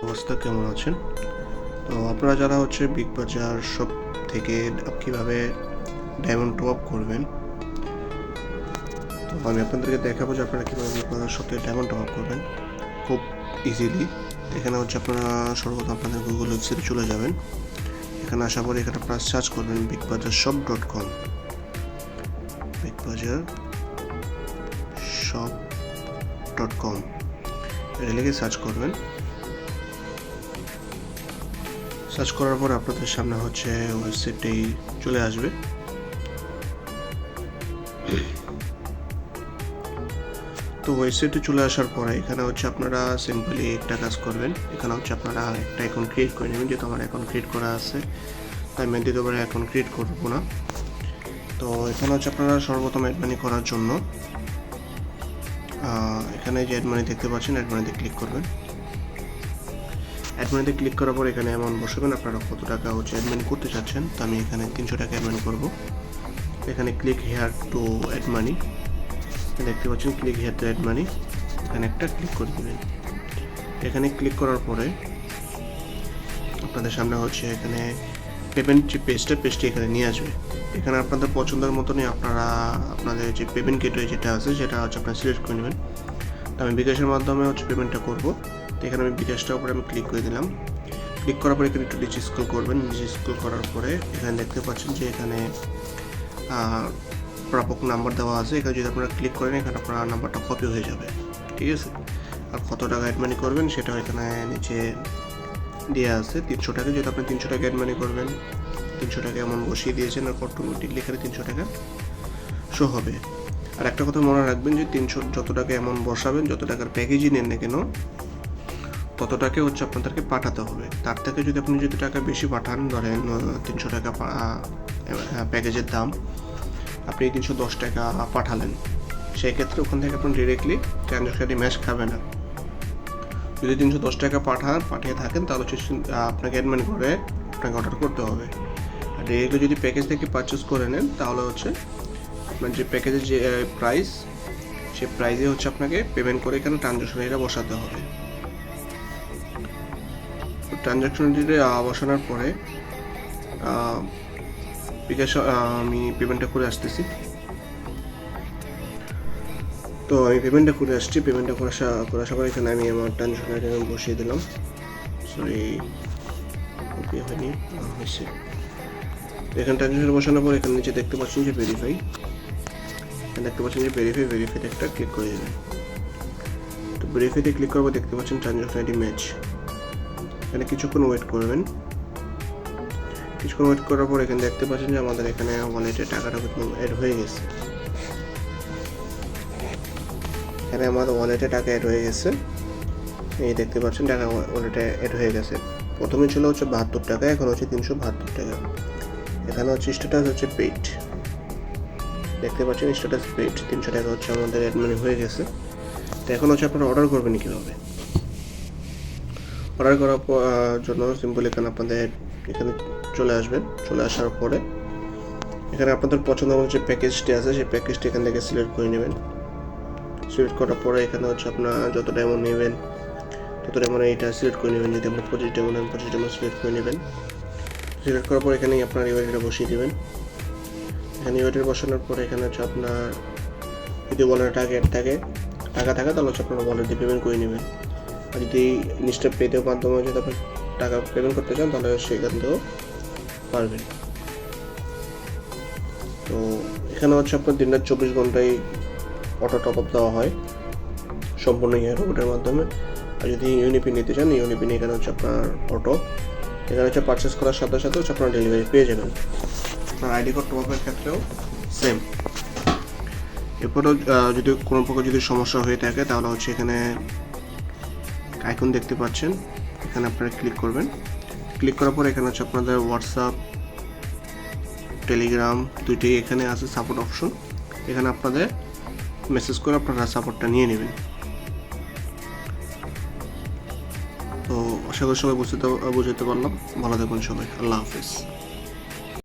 অবস্থা কেমন আছেন? তো আপনারা যারা বিগ বাজার শপ থেকে কীভাবে ডায়মন্ড টপ আপ করবেন, তো আমি আপনাদেরকে দেখাবো যে আপনারা কীভাবে বিগ বাজার শপ থেকে ডায়মন্ড টপ আপ করবেন খুব ইজিলি। এখানে আপনারা সর্বপ্রথম আপনাদের গুগল ওয়েবসাইটে চলে যাবেন। এখানে আসার পরে এখানে আপনারা সার্চ করবেন bigbajarshop.com, bigbajarshop.com এটা লিখে সার্চ করবেন। সার্চ করার পর আপনাদের সামনে ওয়েবসাইটটি চলে আসবে। তো ওয়েবসাইটে চলে আসার পরে এখানে আপনারা সিম্পলি একটা কাজ করবেন। এখানে আপনারা একটা অ্যাকাউন্ট ক্রিয়েট করে নেবেন। যেহেতু আমার অ্যাকাউন্ট ক্রিয়েট করা আছে তাই আমি দ্বিতীয়বার অ্যাকাউন্ট ক্রিয়েট করবো না। তো এখানে আপনারা সর্বপ্রথম অ্যাড মানি করার জন্য এখানে যে অ্যাড মানি দেখতে পাচ্ছেন, অ্যাড মানিতে ক্লিক করবেন। অ্যাড মানিতে ক্লিক করার পর এখানে অ্যামাউন্ট বসাবেন, আপনারা কত টাকা অ্যাড মানি করতে চাচ্ছেন। তো আমি এখানে 300 টাকা অ্যাড মানি করবো। এখানে click here to add money দেখতে পাচ্ছেন, click here to add money এখানে একটা ক্লিক করে দেবেন। এখানে ক্লিক করার পরে আপনাদের সামনে এখানে পেমেন্ট যে পেজটি এখানে নিয়ে আসবে। এখানে আপনাদের পছন্দের মতনই আপনারা আপনাদের যে পেমেন্ট গেটওয়ে যেটা আছে সেটা আপনারা সিলেক্ট করে নেবেন। তো আমি বিকাশের মাধ্যমে পেমেন্টটা করব। তো এখানে আমি বিকাশটার উপরে আমি ক্লিক করে দিলাম। ক্লিক করার পরে এখানে একটু নিচে স্ক্রল করবেন। নিচে স্ক্রল করার পরে এখানে দেখতে পাচ্ছেন যে এখানে প্রাপক নাম্বার দেওয়া আছে। এখানে যদি আপনারা ক্লিক করেন এখানে আপনার নাম্বারটা কপি হয়ে যাবে, ঠিক আছে। আর কত টাকা অ্যাড মানি করবেন সেটাও এখানে নিচে দেওয়া আছে। 300 টাকা, যদি আপনি 300 টাকা অ্যাড মানি করবেন 300 টাকা এমন বসিয়ে দিয়েছেন আর অটোমেটিকলি এখানে 300 টাকা শো হবে। আর একটা কথা মনে রাখবেন যে 300 যত টাকা অ্যামাউন্ট বসাবেন, যত টাকার প্যাকেজই নেন না কেন তত টাকা আপনাদেরকে পাঠাতে হবে। তার থেকে যদি আপনি টাকা বেশি পাঠান, ধরেন 300 টাকা প্যাকেজের দাম, আপনি 310 টাকা পাঠালেন, সেই ক্ষেত্রে ওখান থেকে আপনি ডিরেক্টলি ট্রানজ্যাকশানটি ম্যাচ খাবে না। যদি 310 টাকা পাঠিয়ে থাকেন তাহলে আপনাকে অ্যাড মানি করে আপনাকে অর্ডার করতে হবে। আর ডিরেক্টলি যদি প্যাকেজ থেকে পারচেস করে নেন তাহলে আপনার যে প্যাকেজের যে প্রাইস, সেই প্রাইসে আপনাকে পেমেন্ট করে এখানে ট্রানজ্যাকশনটা বসাতে হবে। ট্রানজ্যাকশনটি বসানোর পরে বিকাশ আমি পেমেন্টটা করে আসতেছি। তো আমি পেমেন্টটা করে আসছি। পেমেন্টটা করে আসার পরে এখানে আমি আমার ট্রানজ্যাকশনটা বসিয়ে দিলাম। সরি, ওকে হয়নি, হয়েছে। এখানে ট্রানজ্যাকশন বসানোর পর এখানে নিচে দেখতে পাচ্ছেন যে ভেরিফাই, ভেরিফাইতে একটা ক্লিক করে দেবেন। তো ভেরিফাইতে ক্লিক করবো, দেখতে পাচ্ছেন ট্রানজ্যাকশন আইডি ম্যাচ। এখানে কিছুক্ষণ ওয়েট করবেন। কিছুক্ষণ ওয়েট করার পর এখানে দেখতে পাচ্ছেন যে আমাদের এখানে ওয়ালেটে টাকাটা অ্যাড হয়ে গেছে। এখানে আমাদের ওয়ালেটে টাকা অ্যাড হয়ে গেছে। এই দেখতে পাচ্ছেন টাকা ওয়ালেটে অ্যাড হয়ে গেছে। প্রথমে ছিল 72 টাকা, এখন 372 টাকা। এখানে স্ট্যাটাস পেইড, দেখতে পাচ্ছেন স্ট্যাটাস পেইড। 300 টাকা আমাদের অ্যাড মানি হয়ে গেছে। তো এখন আপনারা অর্ডার করবেন কীভাবে? অর্ডার করার জন্য সিম্পল আপনাদের এখানে চলে আসবেন। চলে আসার পরে এখানে আপনাদের পছন্দ মতো যে প্যাকেজটি আছে সেই প্যাকেজটি এখান থেকে সিলেক্ট করে নেবেন। সিলেক্ট করার পরে এখানে আপনার যত ডায়মন্ড নেবেন তত ডায়মন্ড এটা সিলেক্ট করে নেবেন। যদি আপনার 25 ডায়মন্ড নেন 25 ডায়মন্ড সিলেক্ট করে নেবেন। সিলেক্ট করার পর এখানে আপনার ইউআইডিটা বসিয়ে দেবেন। এখানে ইউআইডি বসানোর পরে এখানে আপনার যদি ওয়ালেটে টাকা থাকে তাহলে আপনার ওয়ালেট দিয়ে পেমেন্ট করে নেবেন। আর যদি ইনস্ট্যান্ট পেতে মাধ্যমে যদি আপনি টাকা পেমেন্ট করতে চান তাহলে সেখান থেকেও পারবেন। তো এখানে আপনার দিন রাত 24 ঘন্টায় অটো টপ আপ দেওয়া হয় সম্পূর্ণ রোবটের মাধ্যমে। আর যদি ইউনিপি নিতে চান, ইউনিপি এখানে আপনার অটো, এখানে পারচেস করার সাথে সাথে আপনার ডেলিভারি পেয়ে যাবেন। আপনার আইডি কার্ড টপ আপের ক্ষেত্রেও সেম। এরপরেও যদি কোনো প্রকার সমস্যা হয়ে থাকে তাহলে এখানে আইকন দেখতে পাচ্ছেন, এখানে আপনারা ক্লিক করবেন। ক্লিক করার পর এখানে আপনাদের হোয়াটসঅ্যাপ, টেলিগ্রাম দুইটাই এখানে আছে সাপোর্ট অপশন। এখানে আপনাদের মেসেজ করে আপনারা সাপোর্টটা নিয়ে নেবেন। তো আশা করি সবাই বুঝতে পারলাম। ভালো থাকুন সবাই, আল্লাহ হাফিজ।